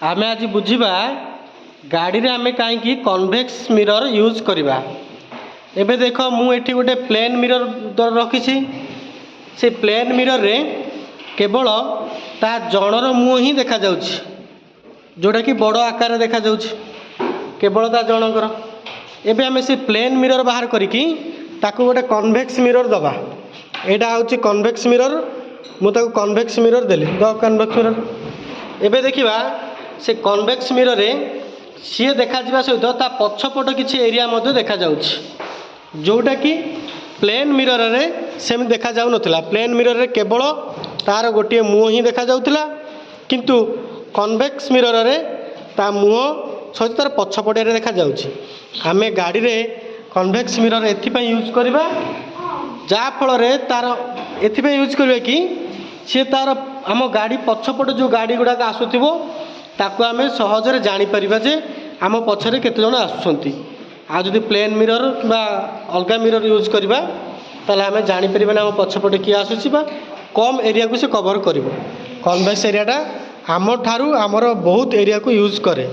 आमे आज बुझिबा गाड़ी रे आमे कहीं कन्वेक्स मिरर यूज करवा। एबे देख मु एठी गोटे प्लेन मिरर रखी से प्लेन मिरर रे केवल ता जनर मुह ही देखा जाउछि, जोटा कि बड़ आकार देखा जाउछि केवल ता जनकर। एबे आमे से प्लेन मिरर बाहर करिकी ताकू गोटे कन्वेक्स मिरर दबा। एटा होछि कन्वेक्स मिरर, मु ताकू convex mirror Delhi the convex mirror. एबे देखिबा से कन्वेक्स मिरर रे सी देखा जावा सहित ता पछपट किछि एरिया मध्य देखा जाउछि, जोटा कि प्लेन मिरर रे सेम देखा जाउ नथिला। प्लेन मिरर रे केवल तार गोटे मुह ही देखा जाउथिला, किंतु कन्वेक्स मिरर रे ता मुह सहित तार पछपट एरिया देखा जाउछि। आमे गाड़ी रे कन्वेक्स मिरर एथिपई यूज करबा जा फल रे तार एथिपई यूज करबा कि सी तार आम गाड़ी पछपट जो गाड़ी गुड़ाक आसुथिबो ताकू आमे सहजरे जानि परिबा जे आम पछरे केते जण आसुछंती। आ जदि प्लेन मिरर बा अलगा मिरर यूज करबा ताले आमे जानि परिबा आम पछपटे किए आसुछि बा कम एरिया को से कवर करिवो। कन्वेक्स एरियाटा आम ठारू आमर बहुत एरिया को यूज करे।